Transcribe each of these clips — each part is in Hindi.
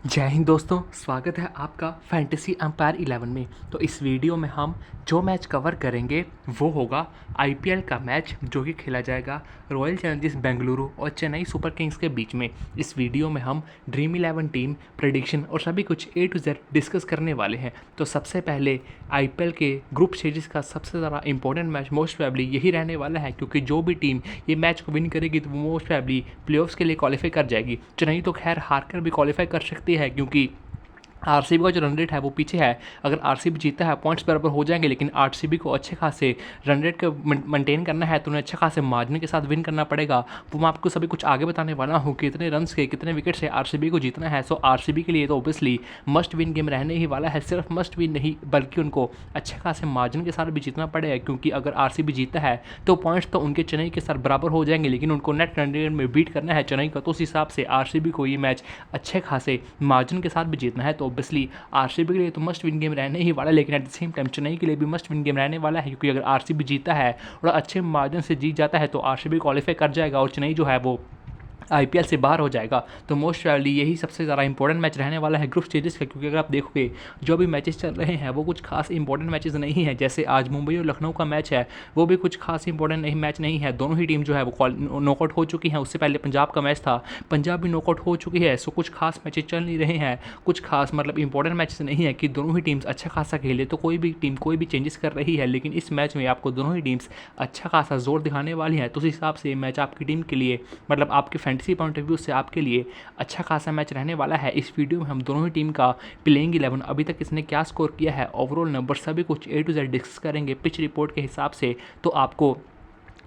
जय हिंद दोस्तों, स्वागत है आपका फैंटेसी एम्पायर 11 में। तो इस वीडियो में हम जो मैच कवर करेंगे वो होगा आईपीएल का मैच जो कि खेला जाएगा रॉयल चैलेंजर्स बेंगलुरु और चेन्नई सुपर किंग्स के बीच में। इस वीडियो में हम ड्रीम 11 टीम प्रेडिक्शन और सभी कुछ ए टू जेड डिस्कस करने वाले हैं। तो सबसे पहले आईपीएल के ग्रुप स्टेजेस का सबसे ज़्यादा इंपॉर्टेंट मैच मोस्ट प्रोबेबली यही रहने वाला है, क्योंकि जो भी टीम ये मैच को विन करेगी तो वो मोस्ट प्रोबेबली प्लेऑफ्स के लिए क्वालिफाई कर जाएगी। चेन्नई तो खैर हार कर भी क्वालिफाई कर सकती है, क्योंकि आरसीबी का जो रन रेट है वो पीछे है। अगर आरसीबी जीता है पॉइंट्स बराबर हो जाएंगे, लेकिन आरसीबी को अच्छे खासे रन रेट को मेंटेन करना है तो उन्हें अच्छे खासे मार्जिन के साथ विन करना पड़ेगा। वो मैं आपको सभी कुछ आगे बताने वाला हूँ कि कितने रन के कितने विकेट से आरसीबी को जीतना है। सो आरसीबी के लिए तो ऑब्वियसली मस्ट विन गेम रहने ही वाला है। सिर्फ मस्ट विन नहीं बल्कि उनको अच्छे खासे मार्जिन के साथ भी जीतना पड़ेगा, क्योंकि अगर आरसीबी जीता है तो पॉइंट्स तो उनके चेन्नई के साथ बराबर हो जाएंगे, लेकिन उनको नेट रन रेट में बीट करना है चेन्नई का। तो उस हिसाब से आरसीबी को ये मैच अच्छे खासे मार्जिन के साथ भी जीतना है। तो ऑब्वियसली आरसीबी के लिए तो मस्ट विन गेम रहने ही वाला है, लेकिन at the same time Chennai के लिए भी मस्ट विन गेम रहने वाला है, क्योंकि अगर आरसीबी जीता है और अच्छे मार्जिन से जीत जाता है तो आरसीबी क्वालिफाई कर जाएगा और चेन्नई जो है वो आईपीएल से बाहर हो जाएगा। तो मोस्ट प्रोबेबली यही सबसे ज़्यादा इंपॉर्टेंट मैच रहने वाला है ग्रुप स्टेजेस का, क्योंकि अगर आप देखोगे जो भी मैचेस चल रहे हैं वो कुछ खास इंपॉर्टेंट मैचेस नहीं है। जैसे आज मुंबई और लखनऊ का मैच है, वो भी कुछ खास इंपॉर्टेंट नहीं मैच नहीं है। दोनों ही टीम जो है वो नॉकआउट हो चुकी हैं। उससे पहले पंजाब का मैच था, पंजाब भी नॉकआउट हो चुकी है। सो कुछ खास मैचेस चल नहीं रहे हैं, कुछ खास मतलब इंपॉर्टेंट मैचेस नहीं है कि दोनों ही टीम्स अच्छा खासा खेले तो कोई भी टीम कोई भी चेंजेस कर रही है। लेकिन इस मैच में आपको दोनों ही टीम्स अच्छा खासा जोर दिखाने वाली है। तो उस हिसाब से मैच आपकी टीम के लिए मतलब आपके फैंटेसी पॉइंट ऑफ व्यू से आपके लिए अच्छा खासा मैच रहने वाला है। इस वीडियो में हम दोनों ही टीम का प्लेइंग 11 अभी तक इसने क्या स्कोर किया है, ओवरऑल नंबर सभी कुछ ए टू जेड डिस्कस करेंगे पिच रिपोर्ट के हिसाब से। तो आपको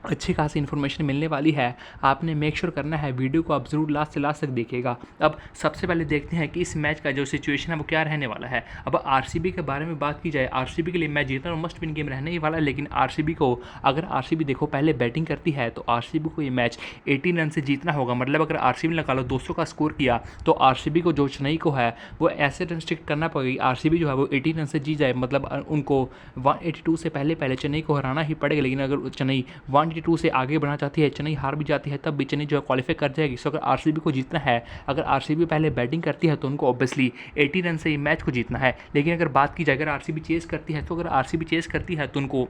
अच्छी खासी इन्फॉर्मेशन मिलने वाली है। आपने मेक श्योर करना है वीडियो को आप ज़रूर लास्ट से लास्ट तक देखिएगा। अब सबसे पहले देखते हैं कि इस मैच का जो सिचुएशन है वो क्या रहने वाला है। अब आरसीबी के बारे में बात की जाए, आरसीबी के लिए मैच जीतना और मस्ट विन गेम रहने ही वाला है। लेकिन आरसीबी को अगर आरसीबी देखो पहले बैटिंग करती है तो आरसीबी को ये मैच 18 रन से जीतना होगा। मतलब अगर आरसीबी लगा लो 200 का स्कोर किया तो आरसीबी को जो चेन्नई को है वो ऐसे रन स्ट्रिक्ट करना पड़ेगा। आरसीबी जो है वो 18 रन से जीत जाए, मतलब उनको 182 से पहले चेन्नई को हराना ही पड़ेगा। लेकिन अगर चेन्नई 182 से आगे बढ़ना चाहती है, चेन्नई हार भी जाती है, तब भी चेन्नई जो है क्वालिफाई कर जाएगी। सो अगर आरसीबी को जीतना है, अगर आरसीबी पहले बैटिंग करती है तो उनको ऑब्वियसली 80 रन से ही मैच को जीतना है। लेकिन अगर बात की जाए अगर आरसीबी चेस करती है, तो अगर आरसीबी चेस करती है तो उनको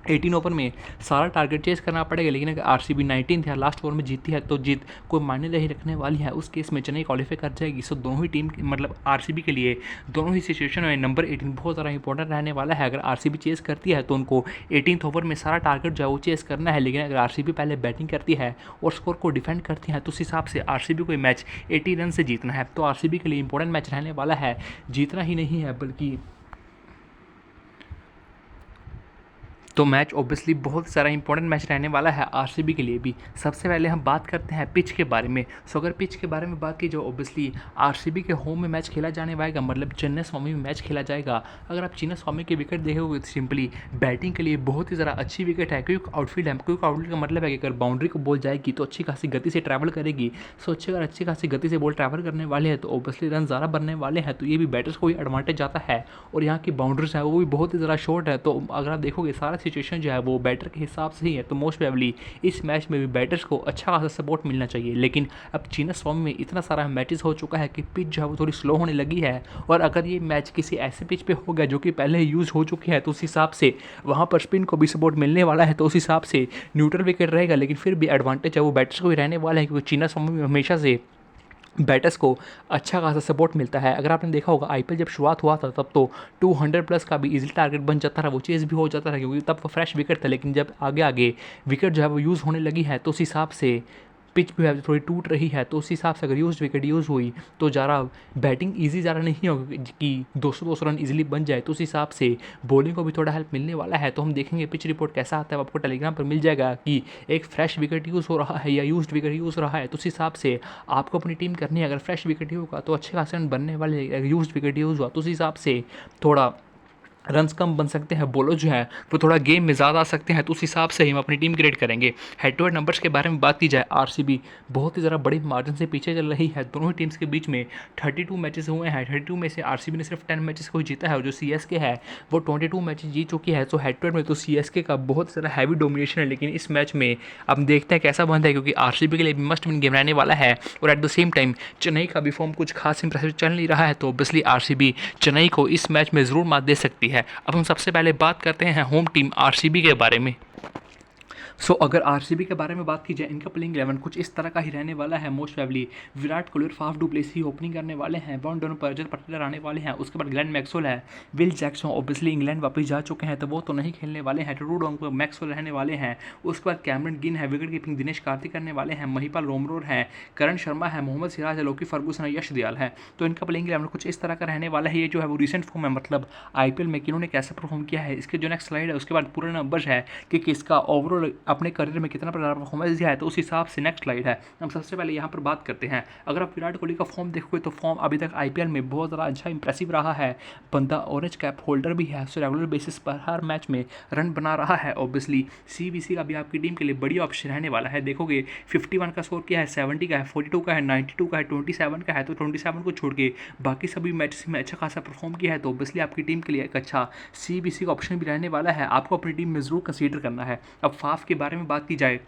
18 ओवर में सारा टारगेट चेस करना पड़ेगा। लेकिन अगर आरसीबी 19 या लास्ट ओवर में जीती है तो जीत कोई मायने नहीं रखने वाली है, उस केस में चेन्नई क्वालिफाई कर जाएगी। सो दोनों ही टीम मतलब आरसीबी के लिए दोनों ही सिचुएशन में नंबर 18 बहुत ज़्यादा इंपॉर्टेंट रहने वाला है। अगर आरसीबी चेस करती है तो उनको 18 ओवर में सारा टारगेट जो है वो चेस करना है। लेकिन अगर आरसीबी पहले बैटिंग करती है और स्कोर को डिफेंड करती है तो उस हिसाब से आरसीबी को मैच 80 रन से जीतना है। तो आरसीबी के लिए इंपॉर्टेंट मैच रहने वाला है, जीतना ही नहीं है बल्कि तो मैच ऑब्वियसली बहुत सारा इंपॉर्टेंट मैच रहने वाला है आरसीबी के लिए भी। सबसे पहले हम बात करते हैं पिच के बारे में। सो अगर पिच के बारे में बात की जो ऑब्वियसली आरसीबी के होम में मैच खेला जाने वाला, मतलब चेन्नई स्वामी में मैच खेला जाएगा। अगर आप चेन्नई स्वामी के विकेट देखोगे तो सिंपली बैटिंग के लिए बहुत ही ज़्यादा अच्छी विकेट है। क्विक आउटफील्ड है, क्विक आउटफील्ड का मतलब है कि अगर बाउंड्री को बॉल जाएगी तो अच्छी खासी गति से ट्रैवल करेगी। सो अगर अच्छी खासी गति से बॉल ट्रैवल करने वाले हैं तो ऑब्वियसली रन ज़्यादा बनने वाले हैं। तो ये भी बैटर्स को ही एडवांटेज जाता है। और यहाँ की बाउंड्रीज है वो भी बहुत ही ज़्यादा शॉर्ट है। तो अगर आप देखोगे सारा सिचुएशन जो है वो बैटर के हिसाब से ही है। तो मोस्ट प्रोबेबली इस मैच में भी बैटर्स को अच्छा खासा सपोर्ट मिलना चाहिए। लेकिन अब चेन्नई स्वामी में इतना सारा मैचेस हो चुका है कि पिच जो है वो थोड़ी स्लो होने लगी है। और अगर ये मैच किसी ऐसे पिच पे हो गया जो कि पहले यूज़ हो चुकी है तो उस हिसाब से वहाँ पर स्पिन को भी सपोर्ट मिलने वाला है। तो उस हिसाब से न्यूट्रल विकेट रहेगा, लेकिन फिर भी एडवांटेज है वो बैटर्स को भी रहने वाला है, क्योंकि चेन्नई स्वामी में हमेशा से बैटर्स को अच्छा खासा सपोर्ट मिलता है। अगर आपने देखा होगा आईपीएल जब शुरुआत हुआ था तब तो 200 प्लस का भी इजीली टारगेट बन जाता था, वो चेज भी हो जाता था, क्योंकि तब वो फ्रेश विकेट था। लेकिन जब आगे आगे विकेट जो है वो यूज़ होने लगी है तो उस हिसाब से पिच भी है थोड़ी टूट रही है। तो उस हिसाब से अगर यूज विकेट यूज़ हुई तो ज़्यादा बैटिंग ईजी ज़्यादा नहीं होगी कि 200 रन इजीली बन जाए। तो उस हिसाब से बॉलिंग को भी थोड़ा हेल्प मिलने वाला है। तो हम देखेंगे पिच रिपोर्ट कैसा आता है, आपको टेलीग्राम पर मिल जाएगा कि एक फ्रेश विकेट यूज़ हो रहा है या यूज्ड विकेट यूज़ हो रहा है। तो उस हिसाब से आपको अपनी टीम करनी है। अगर फ्रेश विकेट ही होगा तो अच्छे खासे रन बनने वाले, अगर यूज्ड विकेट यूज़ हुआ तो उस हिसाब से थोड़ा रन्स कम बन सकते हैं, बॉलर जो है वो थोड़ा गेम में ज़्यादा आ सकते हैं, तो उस हिसाब से ही हम अपनी टीम क्रिएट करेंगे। हेड टू हेड नंबर्स के बारे में बात की जाए, आरसीबी बहुत ही ज़रा बड़ी मार्जिन से पीछे चल रही है। दोनों ही टीम्स के बीच में 32 मैचेस हुए हैं। 32 में से आरसीबी ने सिर्फ 10 मैचेस को ही जीता है, और जो सीएसके है वो 22 मैचेस जीत चुकी है। तो हेड टू हेड में तो सीएसके का बहुत ज़्यादा हैवी डोमिनेशन है, लेकिन इस मैच में अब देखते हैं कैसा बनता है, क्योंकि आरसीबी के लिए भी मस्ट विन गेम रहने वाला है। और at the same time Chennai का भी फॉर्म कुछ खास इंप्रेसिव चल नहीं रहा है, तो ऑब्वियसली आरसीबी चेन्नई को इस मैच में ज़रूर मात दे सकती है। अब हम सबसे पहले बात करते हैं होम टीम आरसीबी के बारे में। अगर आरसीबी के बारे में बात की जाए, इनका प्लेइंग 11 कुछ इस तरह का ही रहने वाला है। मोस्ट प्रोबेबली विराट कोहली और फाफ डू प्लेसी ओपनिंग करने वाले हैं, वॉन डोनो परजर पटेलर आने वाले हैं, उसके बाद ग्लेन मैक्सवेल है, विल जैक्सन ऑब्वियसली इंग्लैंड वापस जा चुके हैं तो वो तो नहीं खेलने वाले हैं, टूडोंग मैक्सवेल रहने वाले हैं, उसके बाद कैमरन गिन है, विकेट कीपिंग दिनेश कार्तिक करने वाले हैं, महिपाल रोमरोर है, करण शर्मा है, मोहम्मद सिराज है, लोकी फर्गूसन है, यश दयाल है। तो इनका प्लेइंग 11 कुछ इस तरह का रहने वाला है। ये जो है वो रिसेंट फॉर्म है, मतलब आईपीएल में किन्होंने कैसे परफॉर्म किया है, इसके जो नेक्स्ट स्लाइड है उसके बाद पूरे नंबर्स है कि किसका ओवरऑल अपने करियर में कितना परफॉर्मेंस दिया है, तो उस हिसाब से नेक्स्ट स्लाइड है। हम सबसे पहले यहाँ पर बात करते हैं, अगर आप विराट कोहली का फॉर्म देखोगे तो फॉर्म अभी तक आईपीएल में बहुत ज़्यादा अच्छा इंप्रेसिव रहा है। बंदा ऑरेंज कैप होल्डर भी है, सो रेगुलर बेसिस पर हर मैच में रन बना रहा है। ऑब्वियसली सीबीसी का भी आपकी टीम के लिए बड़ी ऑप्शन रहने वाला है। देखोगे 51 का स्कोर किया है, 70 का है, 42 का है, 92 का है, 27 का है, तो 27 को छोड़ के बाकी सभी मैचेस में अच्छा खासा परफॉर्म किया है, तो ऑब्वियसली आपकी टीम के लिए एक अच्छा सीबीसी का ऑप्शन भी रहने वाला है। आपको अपनी टीम में ज़रूर कंसीडर करना है। अब फाफ के बारे में बात की जाए,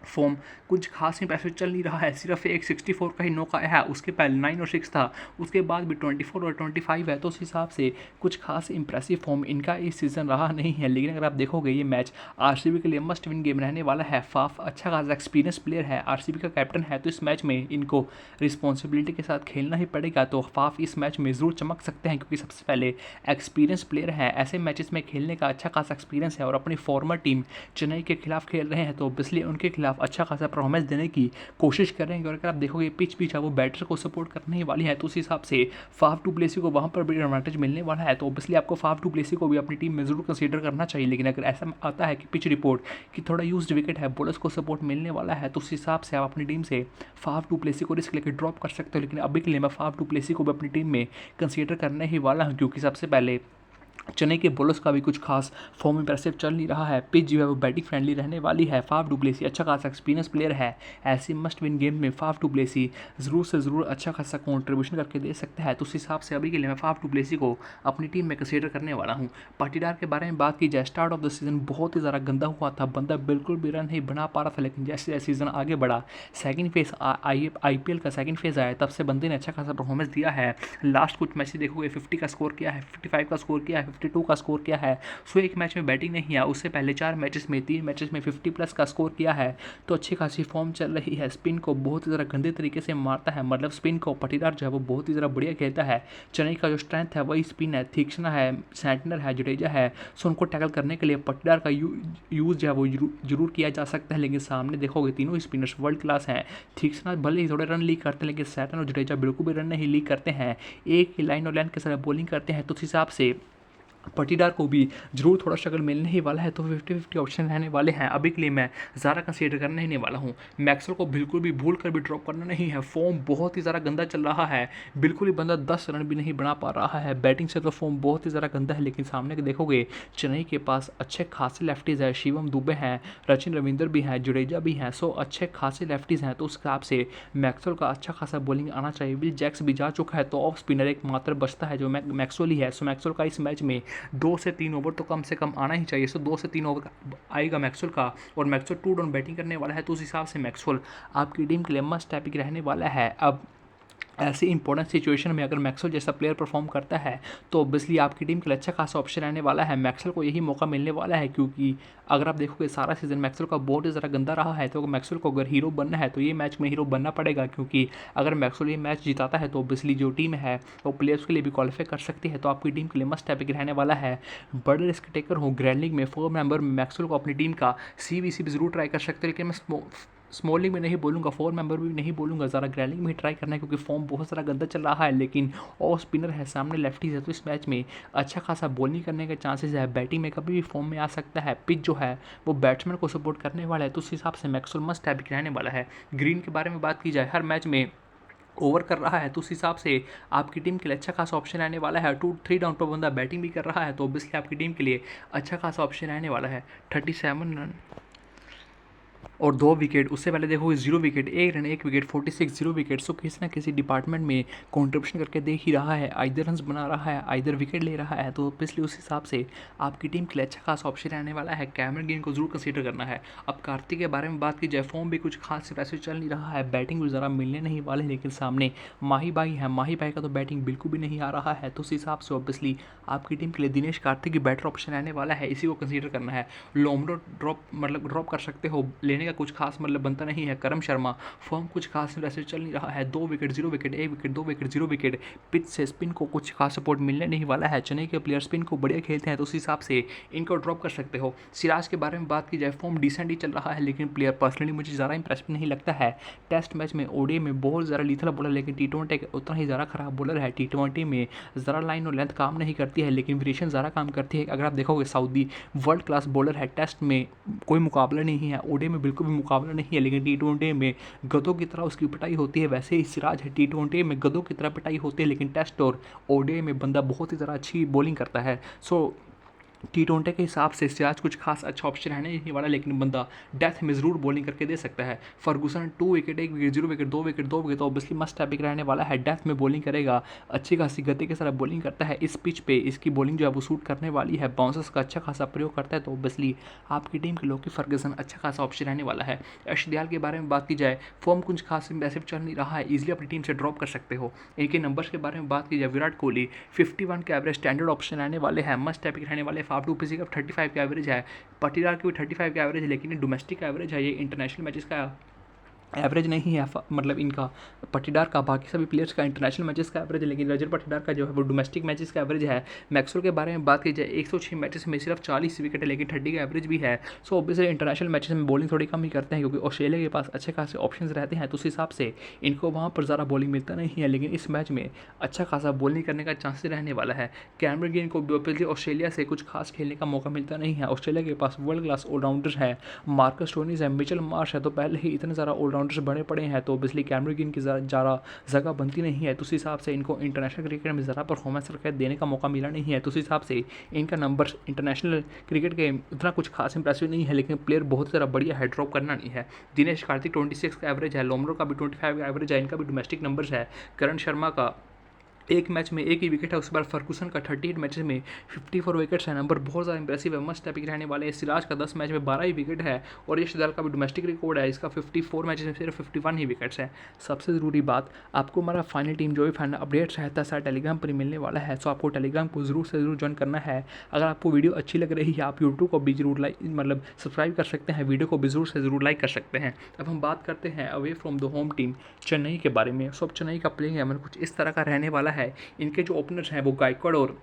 फॉर्म कुछ खास इंप्रेसिव चल नहीं रहा है, सिर्फ एक 64 का ही नौका है, उसके पहले 9 और 6 था, उसके बाद भी 24 और 25 है, तो उस हिसाब से कुछ खास इंप्रेसिव फॉर्म इनका इस सीज़न रहा नहीं है। लेकिन अगर आप देखोगे ये मैच आरसीबी के लिए मस्ट विन गेम रहने वाला है। फाफ अच्छा खासा एक्सपीरियंस प्लेयर है, आरसीबी का कैप्टन है, तो इस मैच में इनको रिस्पॉन्सिबिलिटी के साथ खेलना ही पड़ेगा। तो फाफ इस मैच में ज़रूर चमक सकते हैं, क्योंकि सबसे पहले एक्सपीरियंस प्लेयर है, ऐसे मैचेस में खेलने का अच्छा खासा एक्सपीरियंस है, और अपनी फॉर्मर टीम चेन्नई के खिलाफ खेल रहे हैं, तो ऑब्वियसली उनके खिलाफ अच्छा खासा परफॉर्मेंस देने की कोशिश करेंगे। और अगर आप देखोगे पिच है वो बैटर को सपोर्ट करने ही वाली है, तो उस हिसाब से फाफ टू प्लेसी को वहाँ पर भी एडवांटेज मिलने वाला है। तो ऑब्वियसली आपको फाफ टू प्लेसी को भी अपनी टीम में जरूर कंसीडर करना चाहिए। लेकिन अगर ऐसा आता है कि पिच रिपोर्ट कि थोड़ा यूज्ड विकेट है, बॉलर्स को सपोर्ट मिलने वाला है, तो उस हिसाब से आप अपनी टीम से फाफ टू प्लेसी को रिस्क लेकर ड्रॉप कर सकते हो। लेकिन अभी के लिए मैं फाफ टू प्लेसी को भी अपनी टीम में कंसीडर करने ही वाला हूँ, क्योंकि सबसे पहले चेन्नई के बॉलर्स का भी कुछ खास फॉर्म इंप्रेसिव चल नहीं रहा है। पिच जो है वो बैटिंग फ्रेंडली रहने वाली है। फाफ डू प्लेसी अच्छा खासा एक्सपीरियंस प्लेयर है, ऐसी मस्ट विन गेम में फाफ डू प्लेसी ज़रूर से ज़रूर अच्छा खासा कॉन्ट्रीब्यूशन करके दे सकता है। तो उस हिसाब से अभी के लिए मैं फाफ डू प्लेसी को अपनी टीम में कंसीडर करने वाला हूँ। पाटीदार के बारे में बात की जाए, स्टार्ट ऑफ द सीज़न बहुत ही ज़्यादा गंदा हुआ था, बंदा बिल्कुल भी रन नहीं बना पा रहा था, लेकिन जैसे जैसे सीज़न आगे बढ़ा, सेकंड फेज आईपीएल का सेकंड फेज आया, तब से बंदे ने अच्छा खासा परफॉर्मेंस दिया है। लास्ट कुछ मैच देखोगे 50 का स्कोर किया है, 55 का स्कोर किया है, 52 का स्कोर किया है। सो एक मैच में बैटिंग नहीं है, उससे पहले 4 मैचेस में 3 मैचेस में 50 प्लस का स्कोर किया है, तो अच्छी खासी फॉर्म चल रही है। स्पिन को बहुत ही ज़्यादा गंदे तरीके से मारता है, मतलब स्पिन को पाटीदार जो है वो बहुत ही ज़्यादा बढ़िया खेलता है। चेन्नई का जो स्ट्रेंथ है वही स्पिन है, तीक्ष्णा है, सैंटनर है, जडेजा है, सो उनको टैकल करने के लिए पाटीदार का यूज़ जो है वो जरूर किया जा सकता है। लेकिन सामने देखोगे तीनों स्पिनर्स वर्ल्ड क्लास हैं। तीक्ष्णा भले ही थोड़े रन लीक करते हैं, लेकिन सैंटनर और जडेजा बिल्कुल भी रन नहीं लीक करते हैं, एक ही लाइन और लाइन के साथ बॉलिंग करते हैं। तो उस हिसाब से पाटीदार को भी जरूर थोड़ा स्ट्रगल मिलने ही वाला है, तो 50-50 ऑप्शन रहने वाले हैं। अभी के लिए मैं ज़्यादा कंसीडर करने ही नहीं वाला हूँ। मैक्सवेल को बिल्कुल भी भूल कर भी ड्रॉप करना नहीं है, फॉर्म बहुत ही ज़्यादा गंदा चल रहा है, बिल्कुल ही बंदा 10 रन भी नहीं बना पा रहा है। बैटिंग से तो फॉर्म बहुत ही ज़्यादा गंदा है, लेकिन सामने के देखोगे चेन्नई के पास अच्छे खासे लेफ्टीज़ है, शिवम दुबे हैं, सचिन रविंदर भी हैं, जडेजा भी हैं, सो अच्छे खासे लेफ्टीज़ हैं। तो उस हिसाब से मैक्सवेल का अच्छा खासा बॉलिंग आना चाहिए। विल जैक्स भी जा चुका है, तो ऑफ स्पिनर एक मात्र बचता है जो मैक्सवेल ही है। सो मैक्सवेल का इस मैच में 2 से 3 ओवर तो कम से कम आना ही चाहिए। सो 2 से 3 ओवर आएगा मैक्सवेल का, और मैक्सवेल 2 डाउन बैटिंग करने वाला है, तो उस हिसाब से मैक्सवेल आपकी टीम के लिए मस्ट टैपिक रहने वाला है। अब ऐसी इंपॉर्टेंट सिचुएशन में अगर मैक्सवेल जैसा प्लेयर परफॉर्म करता है, तो ऑब्वियसली आपकी टीम के लिए अच्छा खासा ऑप्शन रहने वाला है। मैक्सवेल को यही मौका मिलने वाला है, क्योंकि अगर आप देखोगे सारा सीजन मैक्सवेल का बहुत ही ज़्यादा गंदा रहा है, तो मैक्सवेल को अगर हीरो बनना है तो ये मैच में हीरो बनना पड़ेगा, क्योंकि अगर मैक्सवेल ये मैच जिताता है तो ऑब्वियसली जो टीम है वो प्लेयर्स के लिए भी क्वालिफाई कर सकती है। तो आपकी टीम के लिए मस्ट टैपिक रहने वाला है। बड़े रिस्क टेकर हो ग्रैंड लीग में 4 मेंबर मैक्सवेल को अपनी टीम का सीबीसी भी जरूर ट्राई कर सकते हैं, लेकिन मैं स्मॉल लीग में नहीं बोलूँगा, 4 मेंबर भी नहीं बोलूँगा, ज़रा ग्रैंड लीग में ही ट्राई करना है, क्योंकि फॉर्म बहुत सारा गंदा चल रहा है। लेकिन ऑफ स्पिनर है, सामने लेफ्टीज है, तो इस मैच में अच्छा खासा बॉलिंग करने के चांसेस है। बैटिंग में कभी भी फॉर्म में आ सकता है। पिच जो है वो बैट्समैन को सपोर्ट करने वाला है, तो उस हिसाब से मैक्सवेल मस्ट टैपिक रहने वाला है। ग्रीन के बारे में बात की जाए, हर मैच में ओवर कर रहा है तो उस हिसाब से आपकी टीम के लिए अच्छा खासा ऑप्शन रहने वाला है। 2-3 डाउन पर बंदा बैटिंग भी कर रहा है तो ऑब्वियसली आपकी टीम के लिए अच्छा खासा ऑप्शन रहने वाला है। 37 रन और 2 विकेट, उससे पहले देखो 0 विकेट, 1 रन 1 विकेट, 46 0 विकेट। सो किसी ना किसी डिपार्टमेंट में कंट्रीब्यूशन करके देख ही रहा है, आइदर रन्स बना रहा है, आइदर विकेट ले रहा है, तो ऑब्वियसली उस हिसाब से आपकी टीम के लिए अच्छा खासा ऑप्शन रहने वाला है। कैमरन ग्रीन को जरूर कंसीडर करना है। अब कार्तिक के बारे में बात की जाए, फॉर्म भी कुछ खास वैसे चल नहीं रहा है, बैटिंग भी ज़रा मिलने नहीं वाले, लेकिन सामने माही भाई है, माही भाई का तो बैटिंग बिल्कुल भी नहीं आ रहा है, तो उस हिसाब से ऑब्वियसली आपकी टीम के लिए दिनेश कार्तिक की बेटर ऑप्शन रहने वाला है, इसी को कंसीडर करना है। लोमडो ड्रॉप कर सकते हो, लेने का कुछ खास मतलब बनता नहीं है। करम शर्मा फॉर्म कुछ खास वैसे चल नहीं रहा है, 2 wicket 0 wicket 1 wicket 2 wicket 0 wicket. Pitch से स्पिन को कुछ खास सपोर्ट मिलने नहीं वाला है। चेन्नई के प्लेयर स्पिन को बढ़िया खेलते हैं तो उस हिसाब से इनको ड्रॉप कर सकते हो। सिराज के बारे में बात की जाए, फॉर्म डिसेंट ही चल रहा है, लेकिन प्लेयर पर्सनली मुझे ज़्यादा इंप्रेसिव नहीं लगता है। टेस्ट मैच में ओडीआई में बहुत ज़्यादा लीथल बॉलर, लेकिन टी20 उतना ही ज़्यादा खराब बॉलर है। टी20 में ज़रा लाइन और लेंथ काम नहीं करती है, लेकिन वेरिएशन ज़्यादा काम करती है। अगर आप देखोगे सऊदी वर्ल्ड क्लास बॉलर है, टेस्ट में कोई मुकाबला नहीं है, ओडीआई में बिल्कुल भी मुकाबला नहीं है, लेकिन टी20 में गधों की तरह उसकी पिटाई होती है। वैसे ही सिराज है, टी20 में गधों की तरह पिटाई होती है, लेकिन टेस्ट और ओडीआई में बंदा बहुत ही ज़रा अच्छी बॉलिंग करता है। सो टी20 के हिसाब से सिराज कुछ खास अच्छा ऑप्शन रहने नहीं वाला, लेकिन बंदा डेथ में ज़रूर बॉलिंग करके दे सकता है। Ferguson 2 wicket 1 wicket 0 wicket 2 wicket 2 wicket, तो ऑब्वियसली मस्ट टैपिक रहने वाला है, डेथ में बॉलिंग करेगा, अच्छी खासी गति के साथ बॉलिंग करता है। इस पिच पे इसकी बॉलिंग जो है वो सूट करने वाली है, बाउंसर्स का अच्छा खासा प्रयोग करता है, तो ऑब्वियसली आपकी टीम के लोकी फर्गूसन अच्छा खासा ऑप्शन रहने वाला है। यश दयाल के बारे में बात की जाए, फॉर्म कुछ खास इंप्रेसिव चल नहीं रहा है, ईजिली अपनी टीम से ड्रॉप कर सकते हो। इनके नंबर्स के बारे में बात की जाए, विराट कोहली 51 के एवरेज स्टैंडर्ड ऑप्शन रहने वाले हैं, मस्ट टैपिक रहने वाले। फाफ डू पीसी का 35 का एवरेज है, पटीदार की भी 35 का एवरेज है, लेकिन ये डोमेस्टिक एवरेज है, ये इंटरनेशनल मैचेस का एवरेज नहीं है। मतलब इनका पटीदार का बाकी सभी प्लेयर्स का इंटरनेशनल मैचेस का एवरेज है, लेकिन रजत पटीदार का जो है वो डोमेस्टिक मैचेस का एवरेज है। मैक्सवेल के बारे में बात की जाए, 106 मैचेस में सिर्फ 40 विकेट है, लेकिन 30 का एवरेज भी है। सो ऑब्वियसली इंटरनेशनल मैचेस में बॉलिंग थोड़ी कम ही करते हैं, क्योंकि ऑस्ट्रेलिया के पास अच्छे खासे ऑप्शन रहते हैं, तो उस हिसाब से इनको वहाँ पर ज़्यादा बॉलिंग मिलता नहीं है, लेकिन इस मैच में अच्छा खासा बॉलिंग करने का चांसेस रहने वाला है। कैमरन ग्रीन को ऑब्वियसली ऑस्ट्रेलिया से कुछ खास खेलने का मौका मिलता नहीं है। ऑस्ट्रेलिया के पास वर्ल्ड क्लास ऑलराउंडर है, मार्कस स्टोनीज है, मिचेल मार्श है, तो पहले ही इतने ज़्यादा ऑलराउंडर्स बने पड़े हैं, तो ऑब्वियसली कैमरन ग्रीन की ज़्यादा जगह बनती नहीं है, तो उस हिसाब से इनको इंटरनेशनल क्रिकेट में ज़्यादा परफॉर्मेंस करके देने का मौका मिला नहीं है, तो उस हिसाब से इनका नंबर इंटरनेशनल क्रिकेट के उतना कुछ खास इंप्रेसिव नहीं है, लेकिन प्लेयर बहुत ज़्यादा बढ़िया है, ड्रॉप करना नहीं है। दिनेश कार्तिक 26 का एवरेज है, लोमरो का भी 25 का एवरेज है, इनका भी डोमेस्टिक नंबर्स है। करण शर्मा का एक मैच में एक ही विकेट है, उसके बाद फर्गूसन का 38 मैचेस में 54 विकेट्स है, नंबर बहुत ज़्यादा इंप्रेसिव है, मस्ट टैपिक रहने वाले हैं। सिराज का 10 मैच में 12 ही विकेट है, और यश दयाल का भी डोमेस्टिक रिकॉर्ड है, इसका 54 मैचेस में सिर्फ 51 ही विकेट्स है। सबसे ज़रूरी बात, आपको हमारा फाइनल टीम जो भी फाइनल अपडेट्स रहता है सारा टेलीग्राम पर मिलने वाला है, सो आपको टेलीग्राम को ज़रूर से ज़रूर ज्वाइन करना है। अगर आपको वीडियो अच्छी लग रही है, आप यूट्यूब को भी जरूर मतलब सब्सक्राइब कर सकते हैं, वीडियो को भी ज़रूर से ज़रूर लाइक कर सकते हैं। अब हम बात करते हैं away from the home team Chennai के बारे में। सो अब चेन्नई का प्लेइंग एलेवन कुछ इस तरह का रहने वाला है। इनके जो ओपनर्स हैं वो गायकवाड़ और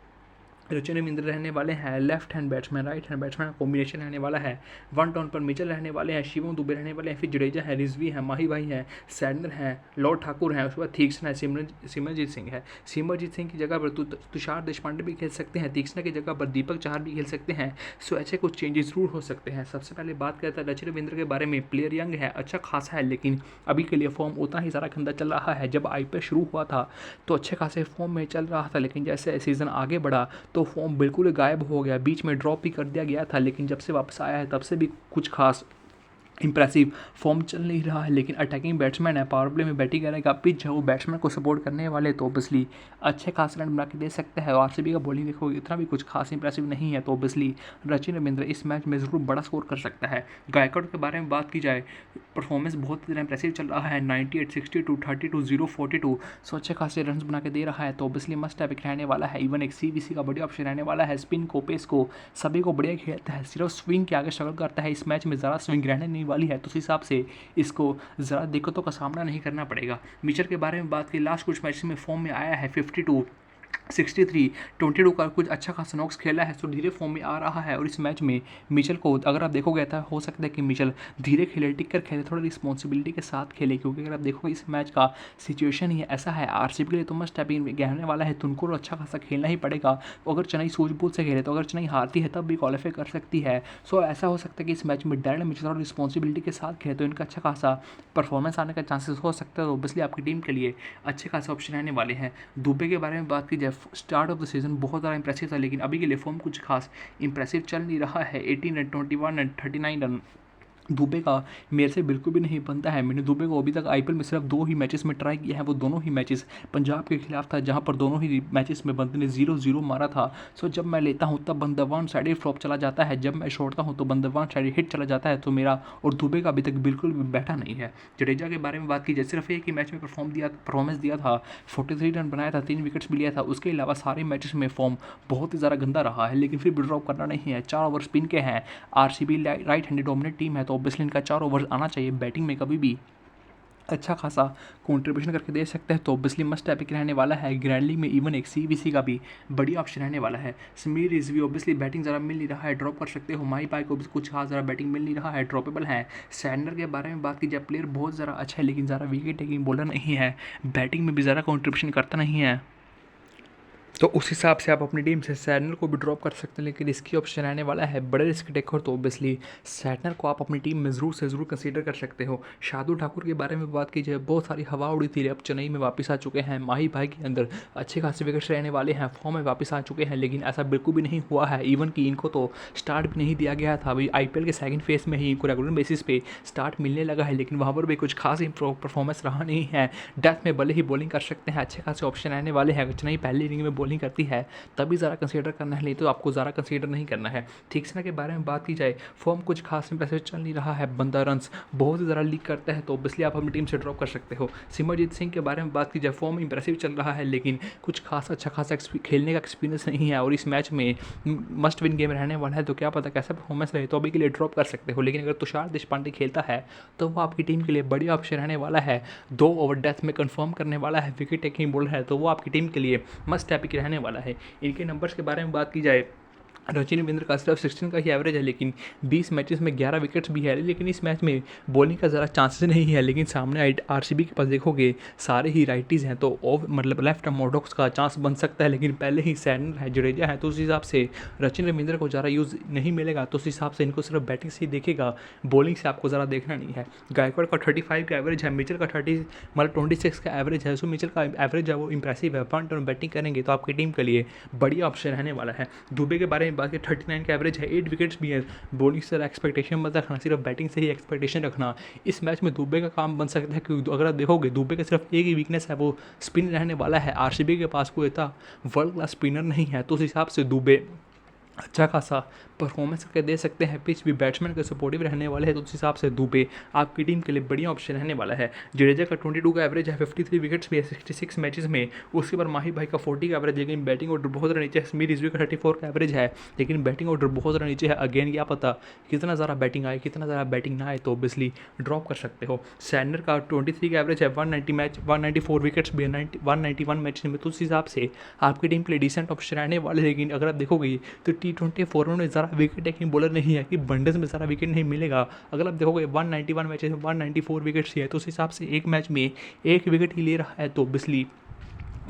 रविचंद्रन रहने वाले हैं, left hand batsman right hand batsman combination रहने वाला है। वन डाउन पर मिचेल रहने वाले हैं, शिवम दुबे रहने वाले हैं, फिर जडेजा है, रिजवी है, माही भाई हैं, सैडनर हैं, लॉर्ड ठाकुर हैं, उसके बाद तीक्ष्ण है, सिमरनजीत सिंह है। सिमरनजीत सिंह की जगह पर तुषार देशपांडे भी खेल सकते हैं, तीक्ष्ण की जगह पर दीपक चाहर भी खेल सकते हैं। सो ऐसे कुछ चेंजेस जरूर हो सकते हैं। सबसे पहले बात करते हैं रचिन रविंद्र के बारे में। प्लेयर यंग है, अच्छा खासा है, लेकिन अभी के लिए फॉर्म उतना ही सारा गंदा चल रहा है। जब IPL शुरू हुआ था तो अच्छे खासे फॉर्म में चल रहा था, लेकिन जैसे सीज़न आगे बढ़ा तो फॉर्म बिल्कुल गायब हो गया, बीच में ड्रॉप भी कर दिया गया था, लेकिन जब से वापस आया है तब से भी कुछ खास इंप्रेसिव फॉर्म चल नहीं रहा है। लेकिन अटैकिंग बैट्समैन है, पावर प्ले में बैटिंग करेगा, पिच है वो बैट्समैन को सपोर्ट करने वाले, तो ऑब्वियसली अच्छे खास रन बना के दे सकते हैं। RCB का बॉलिंग देखो इतना भी कुछ खास इंप्रेसिव नहीं है, तो ऑब्वियसली रचिन रविंद्र इस मैच में ज़रूर बड़ा स्कोर कर सकता है। गायकवाड़ के बारे में बात की जाए, परफॉर्मेंस बहुत ज़्यादा इंप्रेसिव चल रहा है, 98 62 32 0 42, सो अच्छे खासे रन बना के दे रहा है, तो ऑब्वियसली मस्ट टैपिक रहने वाला है। इवन एक CBC का बढ़िया ऑप्शन रहने वाला है, स्पिन को पेस को सभी को बढ़िया खेलता है, सिर्फ स्विंग के आगे स्ट्रगल करता है। इस मैच में ज़्यादा स्विंग रहने नहीं वाली है, तो उस हिसाब से इसको ज़रा दिक्कतों का सामना नहीं करना पड़ेगा। मिचर के बारे में बात की, लास्ट कुछ मैच में फॉर्म में आया है, 52 63 22 का कुछ अच्छा खासा नॉक्स खेला है, तो धीरे फॉर्म में आ रहा है। और इस मैच में मिचेल को अगर आप देखोगे था, हो सकता है कि मिचेल धीरे खेले, टिक कर खेले, थोड़ा रिस्पॉन्सिबिलिटी के साथ खेले, क्योंकि अगर आप देखोगे इस मैच का सिचुएशन ही ऐसा है, आरसीबी के लिए तो मस्ट टैपिंग गहने वाला है, तो उनको अच्छा खासा खेलना ही पड़ेगा। तो अगर चेन्नई सूझबूझ से खेले, तो अगर चेन्नई हारती है तब भी क्वालिफाई कर सकती है। सो ऐसा हो सकता है कि इस मैच में डैरेन मिचेल थोड़ा रिस्पॉन्सिबिलिटी के साथ खेले, तो इनका अच्छा खासा परफॉर्मेंस आने का चांसेस हो सकता है। तो ऑब्वियसली आपकी टीम के लिए अच्छे खासे ऑप्शन रहने वाले हैं। दुबे के बारे में बात की जाए, स्टार्ट ऑफ द सीजन बहुत ज़्यादा इंप्रेसिव था, लेकिन अभी के लिए फॉर्म कुछ खास इंप्रेसिव चल नहीं रहा है। 18 रन, 21 रन, 39 रन दुबे का मेरे से बिल्कुल भी नहीं बनता है। मैंने दुबे को अभी तक आईपीएल में सिर्फ 2 ही मैचेस में ट्राई किया है, वो दोनों ही मैचेस पंजाब के खिलाफ था, जहां पर दोनों ही मैचेस में बंदे ने 0-0 मारा था। सो जब मैं लेता हूं तब बंदा वन साइडेड फ्लॉप चला जाता है, जब मैं छोड़ता हूं तो बंदा वन साइडेड हिट चला जाता है। तो मेरा और दुबे का अभी तक बिल्कुल भी बैठा नहीं है। जडेजा के बारे में बात की जाए, सिर्फ एक ही मैच में परफॉर्मेंस दिया था, 43 रन बनाया था, 3 विकेट्स भी लिया था। उसके अलावा सारे मैचेस में फॉर्म बहुत ही ज़्यादा गंदा रहा है, लेकिन फिर भी ड्रॉप करना नहीं है। 4 ओवर स्पिन के हैं, RCB right handed dominate team है, तो ऑब्वियसली इनका 4 ओवर आना चाहिए। बैटिंग में कभी भी अच्छा खासा कंट्रीब्यूशन करके दे सकते हैं, तो ऑब्वियसली मस्ट एपिक रहने वाला है। ग्रैंडली में इवन एक सीवीसी का भी बढ़िया ऑप्शन रहने वाला है। समीर रिजवी ऑब्वियसली बैटिंग ज़रा मिल नहीं रहा है, ड्रॉप कर सकते हो। माई पाई को भी कुछ खास ज़रा बैटिंग मिल नहीं रहा है, ड्रॉपेबल है। सैंडर के बारे में बात की जाए, प्लेयर बहुत ज़रा अच्छा है, लेकिन ज़रा विकेट टेकिंग बॉलर नहीं है, बैटिंग में भी ज़रा कॉन्ट्रीब्यूशन करता नहीं है। तो उस हिसाब से आप अपनी टीम से सैडनर को भी ड्रॉप कर सकते हैं, लेकिन रिस्की ऑप्शन रहने वाला है, बड़े रिस्क टेकर। तो ऑब्वियसली सैडनर को आप अपनी टीम में ज़रूर से ज़रूर कंसीडर कर सकते हो। शार्दुल ठाकुर के बारे में बात की जाए, बहुत सारी हवा उड़ी थी, अब चेन्नई में वापस आ चुके हैं। माही भाई के अंदर अच्छे खासे विकेट्स रहने वाले हैं, फॉर्म में वापस आ चुके हैं, लेकिन ऐसा बिल्कुल भी नहीं हुआ है। इवन कि इनको तो स्टार्ट भी नहीं दिया गया था, अभी आईपीएल के सेकंड फेज में ही इनको रेगुलर बेसिस पे स्टार्ट मिलने लगा है, लेकिन वहाँ पर भी कुछ खास परफॉर्मेंस रहा नहीं है। डेथ में भले ही बॉलिंग कर सकते हैं, अच्छे खासे ऑप्शन रहने वाले हैं। चेन्नई पहली इनिंग में बॉलिंग करती है तभी ज़रा कंसीडर करना है, नहीं तो आपको ज़रा कंसीडर नहीं करना है। थिक्सना के बारे में बात की जाए, फॉर्म कुछ खास इंप्रेसिव चल नहीं रहा है, बंदा रन्स बहुत ही ज़रा लीक करता है, तो ऑब्वियसली आप अपनी टीम से ड्रॉप कर सकते हो। सिमरजीत सिंह के बारे में बात की जाए, फॉर्म इंप्रेसिव चल रहा है, लेकिन कुछ खास अच्छा खासा खेलने का एक्सपीरियंस नहीं है, और इस मैच में मस्ट विन गेम रहने वाला है, तो क्या पता कैसा परफॉर्मेंस रहे, तो अभी के लिए ड्रॉप कर सकते हो। लेकिन अगर तुषार देशपांडे खेलता है तो वो आपकी टीम के लिए बढ़िया ऑप्शन रहने वाला है। 2 ओवर डेथ में कंफर्म करने वाला है, विकेट टेकिंग बॉलर है, तो वो आपकी टीम के लिए मस्ट एपिक रहने वाला है। इनके नंबर्स के बारे में बात की जाए, रचिन रविंद्र का सिर्फ 16 का ही एवरेज है, लेकिन 20 मैचेस में 11 विकेट्स भी है, लेकिन इस मैच में बॉलिंग का ज़रा चांसेस नहीं है। लेकिन सामने आरसीबी के पास देखोगे सारे ही राइटीज़ हैं, तो ऑफ मतलब लेफ्ट आर्म ऑर्डोक्स का चांस बन सकता है, लेकिन पहले ही सैनर है, जडेजा है, तो उस हिसाब से रचिन रविंद्र को ज़रा यूज़ नहीं मिलेगा, तो उस हिसाब से इनको सिर्फ बैटिंग से ही देखेगा, बॉलिंग से आपको ज़रा देखना नहीं है। गायकवाड़ का 35 का एवरेज है, मिचेल का 26 का एवरेज है, सो मिचेल का एवरेज है वो इंप्रेसिव है। 1 टर्न बैटिंग करेंगे तो आपकी टीम के लिए बढ़िया ऑप्शन रहने वाला है। दुबे के बारे में बात करें, 39 का एवरेज है, 8 विकेट्स भी है। बॉलिंग से एक्सपेक्टेशन मत रखना, सिर्फ बैटिंग से ही एक्सपेक्टेशन रखना। इस मैच में दुबे का काम बन सकता है, क्योंकि अगर आप देखोगे दुबे का सिर्फ एक ही वीकनेस है, वो स्पिन रहने वाला है। आरसीबी के पास कोई इतना वर्ल्ड क्लास स्पिनर नहीं है, तो उस हिसाब से दुबे अच्छा खासा परफॉर्मेंस करके दे सकते हैं। पिच भी बैट्समैन के सपोर्टिव रहने वाले हैं, तो उस हिसाब से दुबे आपकी टीम के लिए बढ़िया ऑप्शन रहने वाला है। जडेजा का 22 का एवरेज है, 53 विकेट्स भी है 66 मैचेस में। उसके बाद माही भाई का 40 का एवरेज है, लेकिन बैटिंग ऑर्डर बहुत ज़्यादा नीचे है। समीर रिजवी का 34 का एवरेज है, लेकिन बैटिंग ऑर्डर बहुत ज़्यादा नीचे है। अगेन क्या पता कितना ज़्यादा बैटिंग आए, कितना ज़्यादा बैटिंग ना आए, तो ऑब्वियसली ड्रॉप कर सकते हो। सैंडर का 23 का एवरेज है, 194 विकेट्स भी है 191 मैच में, तो उस हिसाब से आपकी टीम के लिए डिसेंट ऑप्शन रहने वाले। लेकिन अगर आप देखोगे तो T20 फॉर्मेट में ज़रा विकेट टेकिंग बॉलर नहीं है, कि बंडल्स में ज़रा विकेट नहीं मिलेगा। अगर आप देखोगे 191 मैचेस में 194 विकेट्स ही है, तो उस हिसाब से एक मैच में एक विकेट ही ले रहा है, तो ऑब्वियसली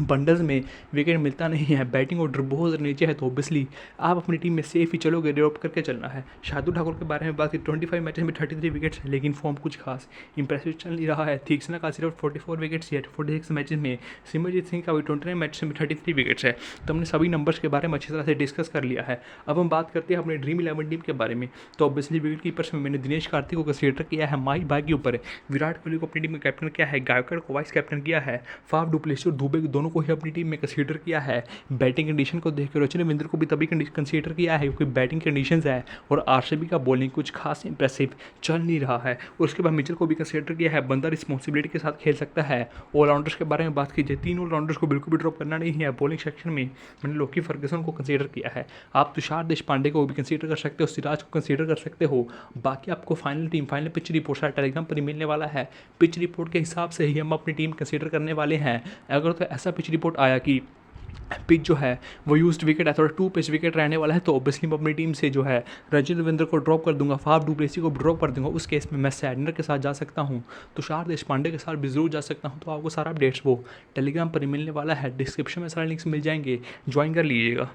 बंडल्स में विकेट मिलता नहीं है। बैटिंग ऑर्डर बहुत नीचे है, तो ऑब्वियसली आप अपनी टीम में सेफ ही चलोगे, ड्रॉप करके चलना है। शार्दुल ठाकुर के बारे में बात की, 25 मैचेस में 33 विकेट्स है, लेकिन फॉर्म कुछ खास इंप्रेसिव चल नहीं रहा है। थिक्सना का सिर्फ 44 विकेट्स है 46 मैचेस में। सिमरजीत सिंह का भी 29 मैचेस में 33 विकेट्स है। तो हमने सभी नंबर्स के बारे में अच्छी तरह से डिस्कस कर लिया है। अब हम बात करते हैं अपने ड्रीम 11 टीम के बारे में। तो ऑब्वियसली विकेट कीपर्स में मैंने दिनेश कार्तिक को कंसीडर किया है, माही भाई के ऊपर विराट कोहली को अपनी टीम में कैप्टन किया है, गायकवाड़ को वाइस कैप्टन किया है, फाफ डुप्लेसिस और दुबे दोनों को ही अपनी टीम में कंसीडर किया है। बैटिंग कंडीशन को देखकर रचिन रविंद्र को भी तभी कंसीडर किया है क्योंकि बैटिंग कंडीशंस है, और आरसीबी का बॉलिंग कुछ खास इंप्रेसिव चल नहीं रहा है। और उसके बाद मिचेल को भी कंसीडर किया है, बंदा रिस्पॉन्सिबिलिटी के साथ खेल सकता है। ऑलराउंडर्स के बारे में बात कीजिए, 3 ऑलराउंडर्स को बिल्कुल भी ड्रॉप करना नहीं है। बॉलिंग सेक्शन में मैंने लोकी फर्गसन को कंसीडर किया है, आप तुषार देशपांडे को भी कंसीडर कर सकते हो, सिराज को कंसीडर कर सकते हो। बाकी आपको फाइनल पिच रिपोर्ट सारा टेलीग्राम पर ही मिलने वाला है। पिच रिपोर्ट के हिसाब से ही हम अपनी टीम कंसीडर करने वाले हैं। अगर तो ऐसा पिच रिपोर्ट आया कि पिच जो है वो यूज्ड विकेट है, थोड़ा 2 पिच विकेट रहने वाला है, तो ऑब्वियसली मैं अपनी टीम से जो है रजत रविंद्र को ड्रॉप कर दूंगा, फाफ डुप्लेसी को ड्रॉप कर दूंगा। उस केस में मैं सैडनर के साथ जा सकता हूँ, तुषार देशपांडे के साथ भी जरूर जा सकता हूँ। तो आपको सारा अपडेट्स वो टेलीग्राम पर मिलने वाला है, डिस्क्रिप्शन में सारे लिंक्स मिल जाएंगे, ज्वाइन कर लीजिएगा।